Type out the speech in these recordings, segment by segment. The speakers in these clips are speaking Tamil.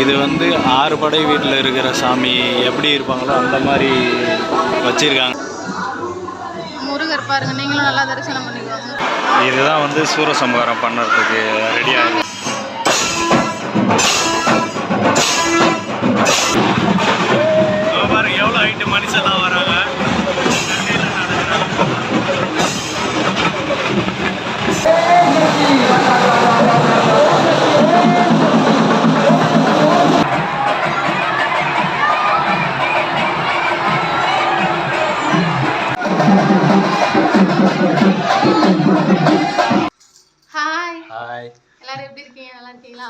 இது வந்து 6 படை வீட்டில் இருக்கிற சாமி எப்படி இருப்பாங்களோ அந்த மாதிரி வச்சிருக்காங்க. முருகர் பாருங்க, நீங்களும் நல்லா தரிசனம் பண்ணிக்குவாங்க. இதுதான் வந்து சூரசம்ஹாரம் பண்ணுறதுக்கு ரெடியாக பாருங்க எவ்வளோ ஹைட்டு மனுஷெல்லாம் வராங்க. எல்லாரும் எப்படி இருக்கீங்க? நல்லா இருக்கீங்களா?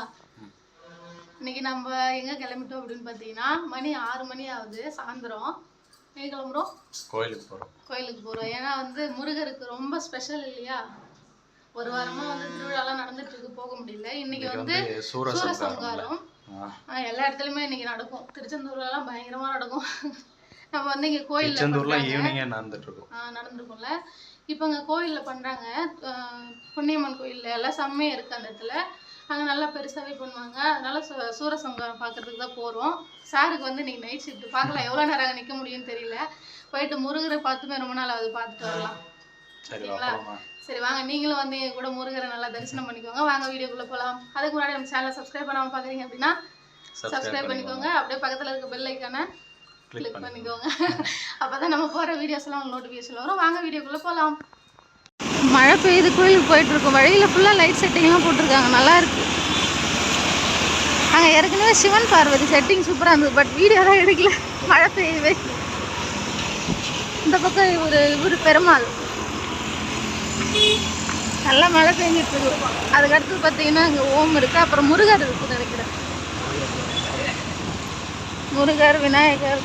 இன்னைக்கு நம்ம எங்க கிளம்பிட்டோம் அப்படின்னு பார்த்தீங்கன்னா, மணி 6 மணி ஆகுது சாயந்தரம். எங்க கிளம்புறோம்? கோயிலுக்கு போறோம். ஏன்னா வந்து முருகருக்கு ரொம்ப ஸ்பெஷல் இல்லையா? ஒரு வாரமா வந்து திருவிழாலாம் நடந்துட்டு இருக்கு, போக முடியல. இன்னைக்கு வந்து சூரசம்ஹாரம் எல்லா இடத்துலயுமே இன்னைக்கு நடக்கும். திருச்செந்தூர்லாம் பயங்கரமா நடக்கும். நம்ம வந்து இங்க கோயில்ல நடந்துருக்கும்ல. இப்போ அங்கே கோயிலில் பண்ணுறாங்க, பொன்னியம்மன் கோயிலில் எல்லாம் செம்மையாக இருக்குது அந்த இடத்துல. அங்கே நல்லா பெருசாகவே பண்ணுவாங்க. அதனால சூரசம்ஹாரம் பார்க்குறதுக்கு தான் போகிறோம். சாருக்கு வந்து இன்றைக்கி நைட் ஷிஃப்ட், பார்க்கலாம் எவ்வளோ நேரம் அங்கே நிற்க முடியும்னு தெரியல. போயிட்டு முருகரை பார்த்துமே ரொம்ப நாள் ஆகுது, பார்த்துட்டு வரலாம். சரிங்களா? சரி வாங்க, நீங்களும் வந்து எங்கள் கூட முருகரை நல்லா தரிசனம் பண்ணிக்கோங்க. வாங்க வீடியோக்குள்ளே போகலாம். அதுக்கு முன்னாடி நம்ம சேனலை சப்ஸ்கிரைப் பண்ணாமல் பார்க்குறீங்க அப்படின்னா சப்ஸ்கிரைப் பண்ணிக்கோங்க. அப்படியே பக்கத்தில் இருக்க பெல் ஐக்கானை கிளிக் பண்ணிக்கோங்க. அப்பதான் நம்ம போற வீடியோஸ் எல்லாம் நோட்டிபிகேஷன் வரும். வாங்க வீடியோக்குள்ள போலாம். மழை பெய்யுது, கோயிலுக்கு போயிட்டு இருக்கோம். வழியில ஃபுல்லா லைட் செட்டிங்லாம் போட்டிருக்காங்க, நல்லா இருக்கு. அங்க ஏற்கனவே சிவன் பார்வதி செட்டிங் சூப்பரா இருந்தது, பட் வீடியோ தான் எடுக்கல, மழை பெய்யவே. இந்த பக்கம் இவரு பெருமாள், நல்லா மழை பெஞ்சிட்டு இருக்கு. அதுக்கு அடுத்து பார்த்தீங்கன்னா அங்கே ஓம் இருக்கு, அப்புறம் முருகர் இருக்குன்னு நினைக்கிறேன். முருகர், விநாயகர்.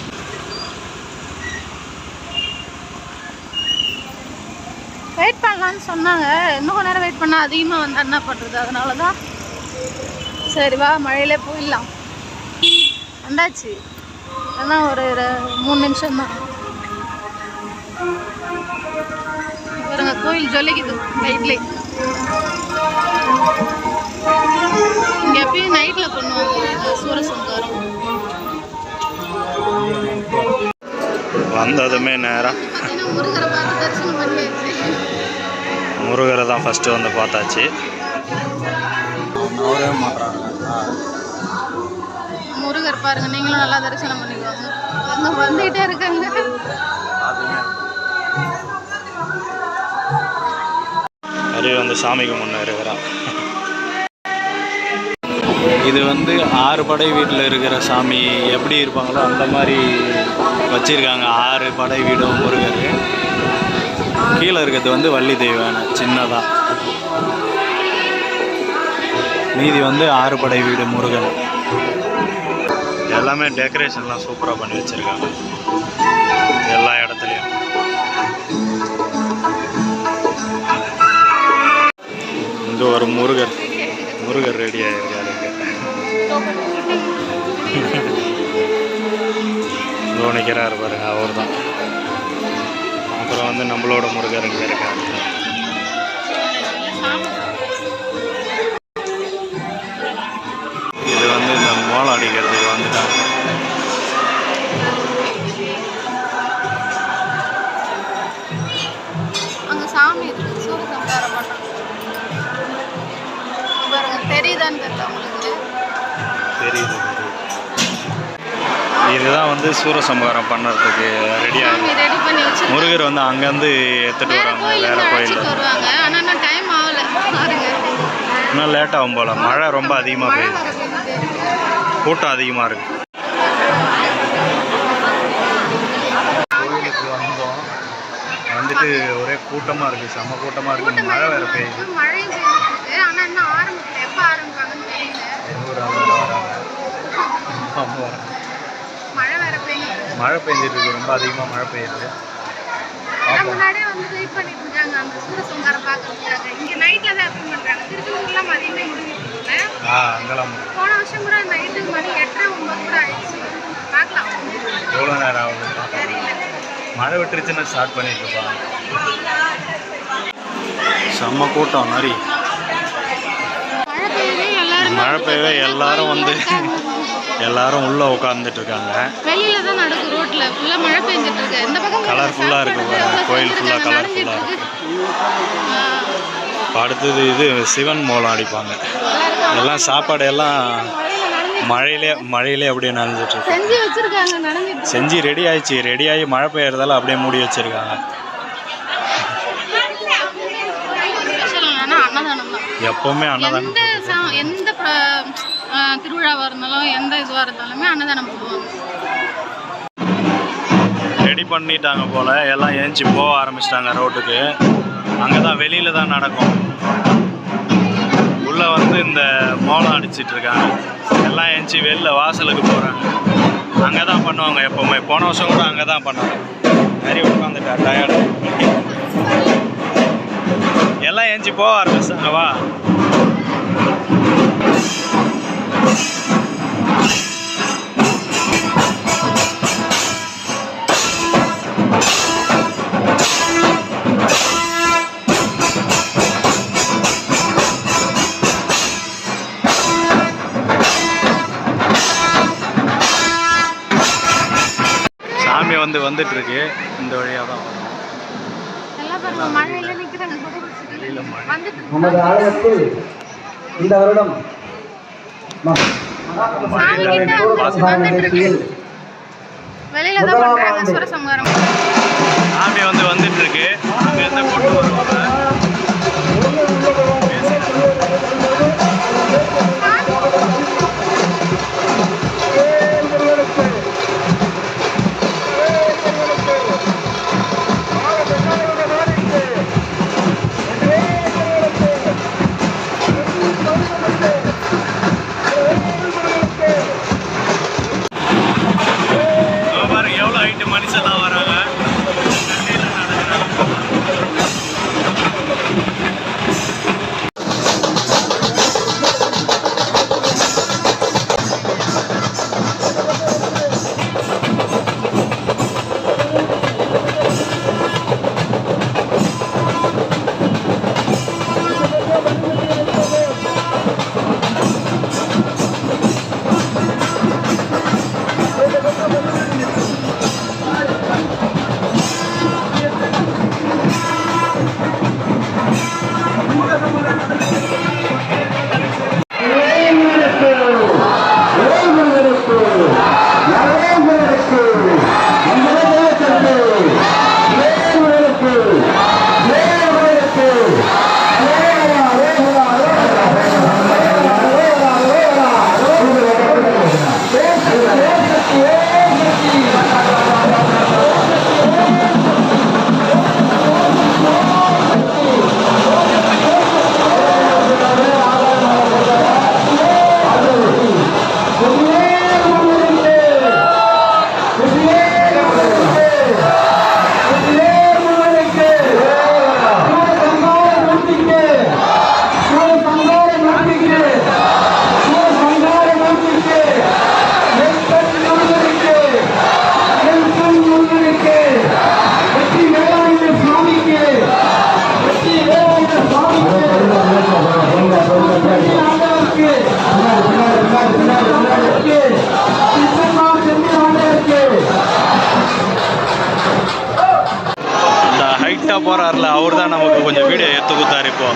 வெயிட் பண்ணலான்னு சொன்னாங்க, இன்னும் கொஞ்ச நேரம் வெயிட் பண்ணால் அதிகமாக வந்து என்ன பண்ணுறது, அதனால தான் சரி வா மழையிலே போயிடலாம். வந்தாச்சு, அதான் ஒரு 3 நிமிஷம் தான். பாருங்க கோயில் ஜொலிக்குது லைட்லே. இங்கே எப்பயும் நைட்டில் பண்ணுவாங்க சூரசம்ஹாரம். வந்ததுமே நேரம் முருகரை தான் ஃபஸ்ட்டு வந்து பார்த்தாச்சு. முருகர் பாருங்க, நீங்களும் நல்லா தரிசனம் பண்ணிக்குவாங்க. அங்கே வந்துகிட்டே இருக்காங்க. அறிவு வந்து சாமிக்கு முன்னே இருக்கிறான். இது வந்து 6 படை வீட்டில் இருக்கிற சாமி எப்படி இருப்பாங்களோ அந்த மாதிரி வச்சிருக்காங்க. 6 படை வீடும் முருகர். கீழே இருக்கிறது வந்து வள்ளி தெய்வான சின்னதாக, மீதி வந்து 6 படை வீடு முருகன். எல்லாமே டெக்கரேஷன்லாம் சூப்பராக பண்ணி வச்சுருக்காங்க எல்லா இடத்துலையும். இங்கே ஒரு முருகர் ரெடி ஆகிருக்காரு. கவனிக்கிறார் பாருங்க, அவர் தான். அப்புறம் வந்து நம்மளோட முருகர் இங்கே இருக்காரு. இது வந்து இந்த மோளம் அடிக்கிறதுக்கு வந்துட்டாங்க. அங்கே சாமி இருக்கு, சூரசம்ஹாரம் பண்ணுறாங்க. தெரியுதான்னு தெரியல உங்களுக்கு? தெரியுது. இதுதான் வந்து சூரசம்ஹாரம் பண்ணுறதுக்கு ரெடியாக முருகர் வந்து அங்கேருந்து எடுத்துகிட்டு வராங்க வேறு கோயில் வருவாங்க. ஆனால் இன்னும் டைம் ஆகலை, இன்னும் லேட் ஆகும் போல். மழை ரொம்ப அதிகமாக பெய்யுது, கூட்டம் அதிகமாக இருக்குது. கோயிலுக்கு வந்துட்டு ஒரே கூட்டமாக இருக்குது, செம்ம கூட்டமாக இருக்குது. மழை வேறு பெய்யுது. மழையும் பெய்யுது, ஆனால் இன்னும் ஆரம்பிக்கல. எப்போ ஆரம்பிப்பாங்கன்னு மழை வேற பெய்யுது. மழை பெஞ்சிட்டு இருக்கு, ரொம்ப அதிகமாக மழை பெய்யுது. முன்னாடியே வந்து வெயிட் பண்ணிட்டு இருக்காங்க அந்த சூரசம்ஹாரம் பார்க்கறதுக்காக. இங்க நைட்ல தான் ஓபன் பண்றாங்க. திருச்செந்தூர்ல மதியமே முடிஞ்சிருக்குங்க. அங்கெல்லாம் போன வருஷம் கூட நைட்டு மணி 8:30 9 கூட ஆயிடுச்சு. பார்க்கலாம் எவ்வளோ நேரம் ஆகுது தெரியல. மழை விட்டுருச்சுன்னு ஸ்டார்ட் பண்ணிட்டு இருப்பாங்க. செம்ம கூட்டம் மாதிரி மழை பெய்யவே எல்லாரும் வந்து எல்லாரும் உள்ள உட்காந்துட்டு இருக்காங்க. வெளியில தான் நடக்கு ரோட்ல ஃபுல்லா மழை பெஞ்சிட்டு இருக்கு. இந்த பக்கம் கலர்ஃபுல்லா இருக்கு கோயில், ஃபுல்லா கலர்ஃபுல்லா இருக்கு. அடுத்தது இது சிவன் மோளம் அடிப்பாங்க. எல்லாம் சாப்பாடு எல்லாம் மழையிலே அப்படியே நனைஞ்சிட்டு இருக்கு. செஞ்சு வச்சிருக்காங்க, நனைஞ்சிட்டு செஞ்சு ரெடி ஆயிடுச்சு. ரெடி ஆகி மழை பெய்யறதால அப்படியே மூடி வச்சிருக்காங்க. அன்னதானம் தான் எப்பவுமே அன்னதானம். எந்த திருவிழாவா இருந்தாலும் எந்த இதுவா இருந்தாலுமே அன்னதானம் போடுவாங்க. ரெடி பண்ணிட்டாங்க போல, எல்லாம் ஏஞ்சி போக ஆரம்பிச்சிட்டாங்க ரோட்டுக்கு. அங்கே தான் வெளியில தான் நடக்கும். உள்ள வந்து இந்த மோளம் அடிச்சிட்டு இருக்காங்க. எல்லாம் ஏஞ்சி வெளில வாசலுக்கு போகிறாங்க. அங்கே தான் பண்ணுவாங்க எப்போவுமே. போன வருஷம் கூட அங்கே தான் பண்ணாங்க. நிறைய உட்காந்துட்டா டயர்டு. எல்லாம் ஏஞ்சி போக ஆரம்பிச்சிட்டாங்க. வா சாமி வந்துட்டு இருக்கு. இந்த வழியாக தான் வரும். நமது ஆலயத்தில் இந்த வருடம் நிகழ்ச்சியில் வெளியில தான் பண்றாங்க சூரசம்ஹாரம். சாமி வந்துட்டு இருக்கு. அங்க இருந்து கொண்டு வருவாங்க. எவ்வளோ ஐட்டு மனுஷெல்லாம் வராங்க. போறாருல அவர் தான் நமக்கு கொஞ்சம் வீடியோ எடுத்து கொடுத்தாரு. இப்போ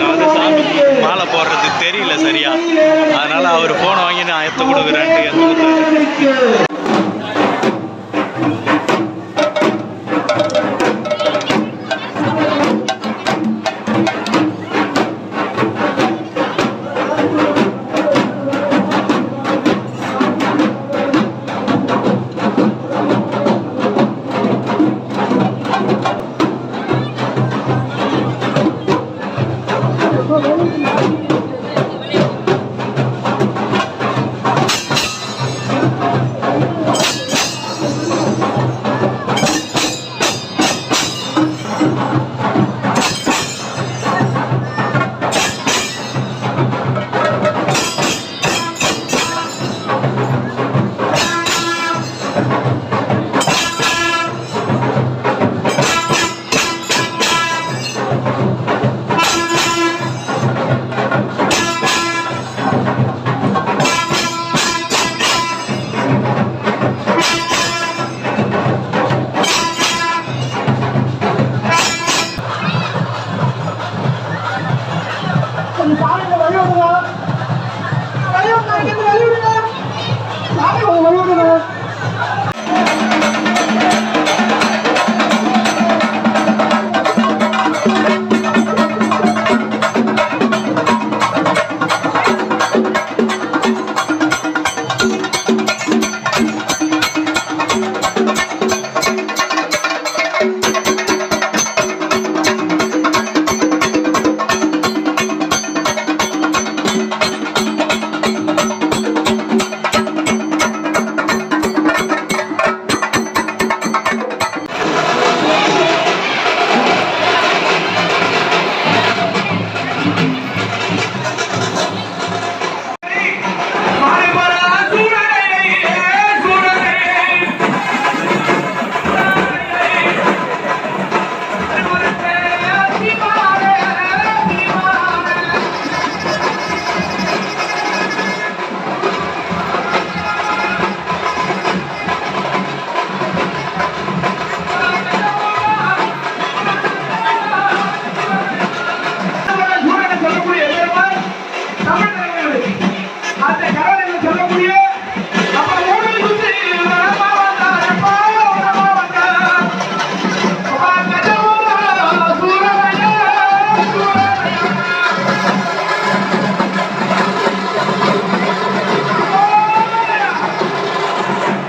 அங்கே சாமி மாலை போடுறது தெரியல சரியா, அதனால அவர் போனை வாங்கி நான் எடுத்து கொடுக்குறேன்ட்டு எடுத்து கொடுத்தாரு.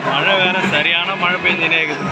மழை வேற சரியான மழை பெஞ்சினே இருக்குது.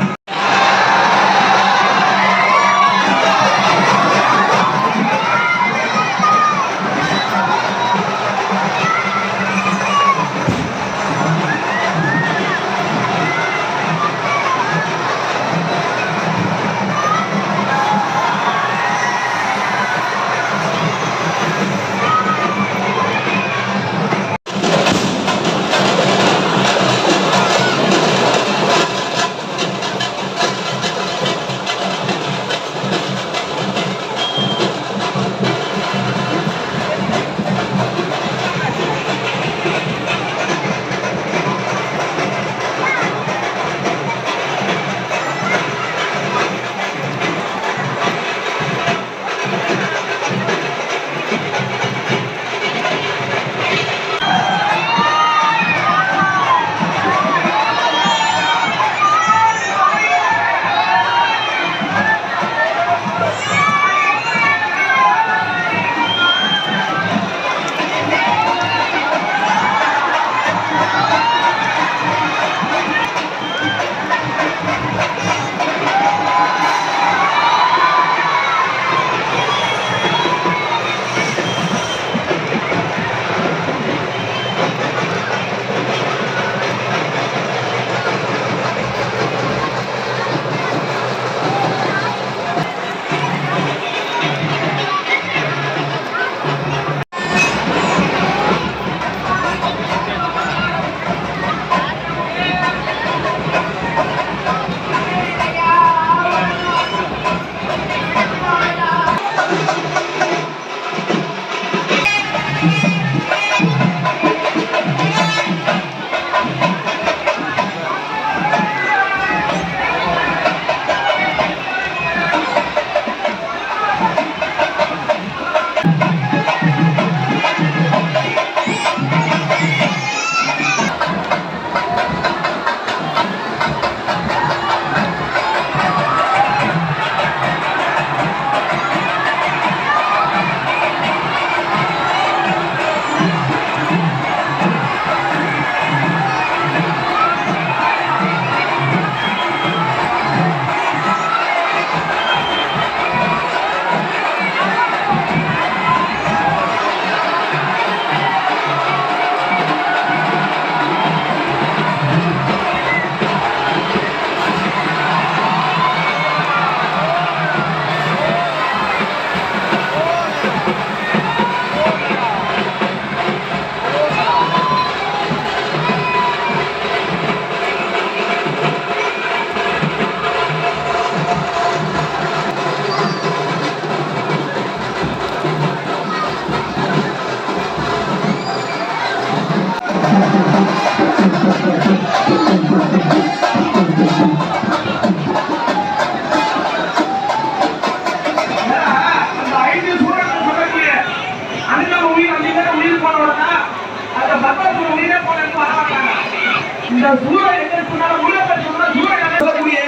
இந்த சூழல் எங்க சொன்னாலும் உலகத்தை சொன்னா சூழல் சொல்லக்கூடிய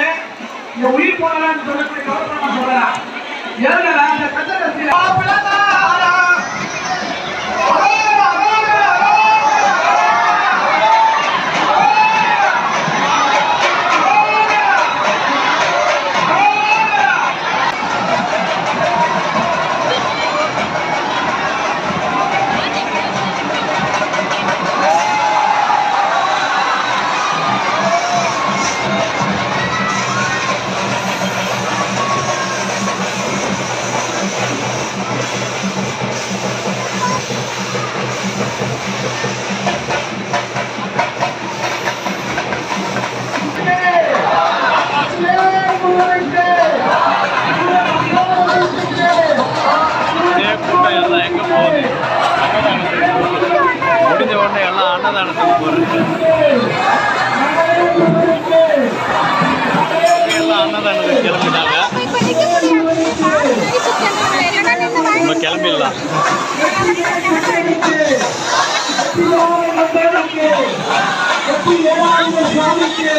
இந்த உயிர் போனலான்னு சொல்லக்கூடிய கவர்மெண்ட் சொல்லலாம். ஏன்னா அந்த கட்டடத்தில் முடிஞ்ச உடனே எல்லாம் அன்னதானத்துக்கு போறது. எல்லாம் அன்னதானத்துக்கு கிளம்பிட்டாங்க. நம்ம கிளம்பிடலாம். வெற்றி வேலாயுத சுவாமிக்கு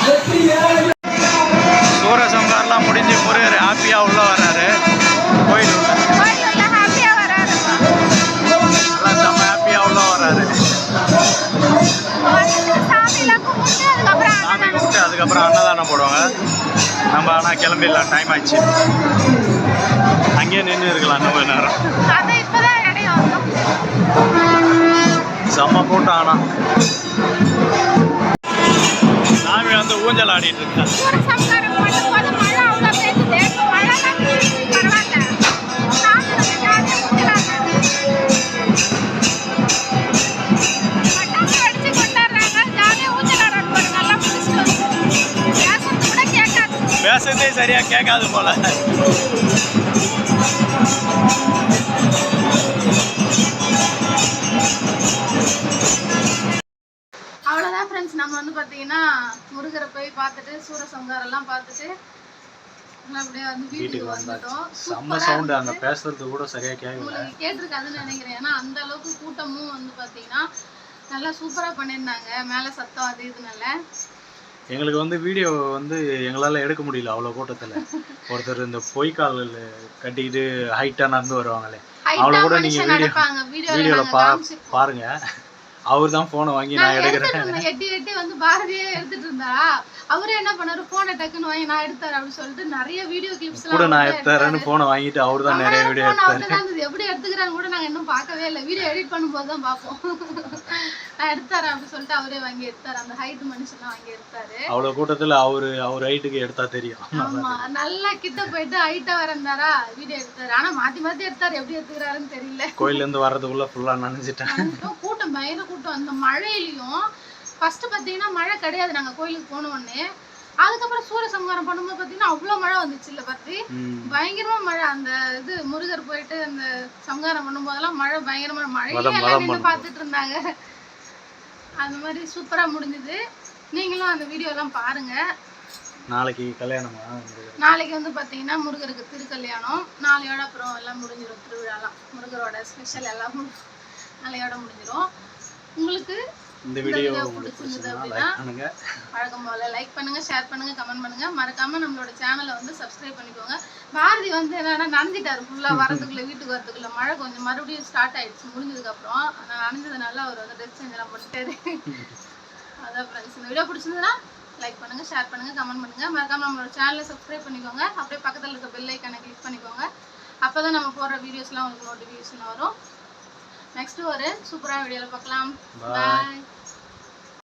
வெற்றி வேலாயுத சூரசம்ஹாரம்லாம் முடிஞ்சு முருகர் ஹாப்பியாக உள்ள வர்றாரு கோயில் உள்ள. நல்லா செம்ம ஹாப்பியாக உள்ள வர்றாரு. சாமி கும்பிட்டு அதுக்கப்புறம் அன்னதானம் போடுவாங்க. நம்ம ஆனால் கிளம்பிடலாம், டைம் ஆயிடுச்சு. அங்கேயே நின்று இருக்கலாம் இன்னும் கொஞ்ச நேரம். செம்ம கூட்டம். ஆனால் சாமி வந்து ஊஞ்சல் ஆடிட்டு இருக்காங்க. பேசுறதே சரியா கேட்காது போல. அவ்வளோதான் ஃப்ரெண்ட்ஸ், நம்ம வந்து பார்த்தீங்கன்னா முருகரை போய் பார்த்துட்டு சூரசம்ஹாரம்லாம் பார்த்துட்டு அப்படியே வந்து வீட்டுக்கு வந்துட்டோம். செம்ம சவுண்டு, அங்கே பேசுறது கூட சரியா கேட்கல. உங்களுக்கு கேட்டிருக்காதுன்னு நினைக்கிறேன். ஏன்னா அந்த அளவுக்கு கூட்டமும் வந்து பார்த்தீங்கன்னா நல்லா சூப்பராக பண்ணியிருந்தாங்க. மேலே சத்தம் அது இதுனால எங்களுக்கு வந்து வீடியோ வந்து எங்களால் எடுக்க முடியல அவ்வளோ கூட்டத்தில். ஒருத்தர் இந்த பொய்க்கால் கட்டிக்கிட்டு ஹைட்டாக நடந்து வருவாங்களே, அவ்வளோ கூட நீங்கள் வீடியோவில் பாருங்க. அவர் தான் ஃபோனை வாங்கி நான் எடுக்கிறேன். எட்டி எட்டி வந்து பாரதியே எடுத்துட்டு இருந்தா அவரே என்ன பண்ணாரு, போனை டக்குன்னு வாங்கி நான் எடுத்தாரு அப்படின்னு சொல்லிட்டு நிறைய வீடியோ கிளிப்ஸ் கூட நான் எடுத்தாருன்னு போனை வாங்கிட்டு அவர் தான் நிறைய வீடியோ எடுத்தாரு. எப்படி எடுத்துக்கிறாங்க கூட நாங்க இன்னும் பார்க்கவே இல்லை. வீடியோ எடிட் பண்ணும்போது தான் பார்ப்போம். நான் எடுத்தாரு அப்படின்னு சொல்லிட்டு அவரே வாங்கி எடுத்தாரு. அந்த ஹைட் மனுஷன் வாங்கி எடுத்தாரு. அவ்வளவு கூட்டத்துல அவர் ஹைட்டுக்கு எடுத்தா தெரியும். ஆமா, நல்லா கிட்ட போயிட்டு ஹைட்டா வரந்தாரா வீடியோ எடுத்தாரு. ஆனா மாத்தி மாத்தி எடுத்தாரு, எப்படி எடுத்துக்கிறாருன்னு தெரியல. கோயில்ல இருந்து வர்றதுக்குள்ள ஃபுல்லா நனைஞ்சிட்டேன். கூட்டம் பயங்கர கூட்டம். அந்த மழையிலயும் ஃபர்ஸ்ட் பாத்தீங்கன்னா மழை கிடையாது. நாங்க கோயிலுக்கு போன உடனே அதுக்கப்புறம் சூரசம்ஹாரம் பண்ணும்போது பாத்தீங்கன்னா அவ்வளவு மழை வந்துச்சு இல்ல பத்தி, பயங்கரமா மழை. அந்த இது முருகர் போயிட்டு அந்த சம்ஹாரம் பண்ணும் போதெல்லாம் மழை பயங்கரமா, மழையில எல்லாம் நின்று பார்த்துட்டு இருந்தாங்க. அந்த மாதிரி சூப்பரா முடிஞ்சது. நீங்களும் அந்த வீடியோ எல்லாம் பாருங்க. நாளைக்கு கல்யாணமா? நாளைக்கு வந்து பாத்தீங்கன்னா முருகருக்கு திருக்கல்யாணம். நாளையோட அப்புறம் எல்லாம் முடிஞ்சிடும் திருவிழாலாம். முருகரோட ஸ்பெஷல் எல்லாம் நாளையோட முடிஞ்சிடும். உங்களுக்கு இந்த வீடியோ பிடிச்சிருந்தது அப்படின்னா வழக்கம் போல லைக் பண்ணுங்க, ஷேர் பண்ணுங்க, கமெண்ட் பண்ணுங்க. மறக்காம நம்மளோட சேனலை வந்து சப்ஸ்கிரைப் பண்ணிக்கோங்க. பாரதி வந்து என்னன்னா நனைஞ்சிட்டாரு ஃபுல்லா வரதுக்குள்ள, வீட்டுக்கு வரதுக்குள்ள மழை கொஞ்சம் மறுபடியும் ஸ்டார்ட் ஆயிடுச்சு முடிஞ்சதுக்கு அப்புறம். ஆனா நனைஞ்சதுனால அவர் வந்து ட்ரெஸ் சேஞ்ச் எல்லாம் பண்ணிட்டாரு. அதான் ஃப்ரெண்ட்ஸ், இந்த வீடியோ பிடிச்சிருந்ததுன்னா லைக் பண்ணுங்க, ஷேர் பண்ணுங்க, கமெண்ட் பண்ணுங்க. மறக்காம நம்மளோட சேனலை சப்ஸ்கிரைப் பண்ணிக்கோங்க. அப்படியே பக்கத்துல இருக்க பெல் ஐக்கானை கிளிக் பண்ணிக்கோங்க. அப்பதான் நம்ம போடுற வீடியோஸ்லாம் உங்களுக்கு நோட்டிஃபிகேஷன் வரும். நெக்ஸ்ட் ஒரு சூப்பரான வீடியோல பார்க்கலாம். பாய்.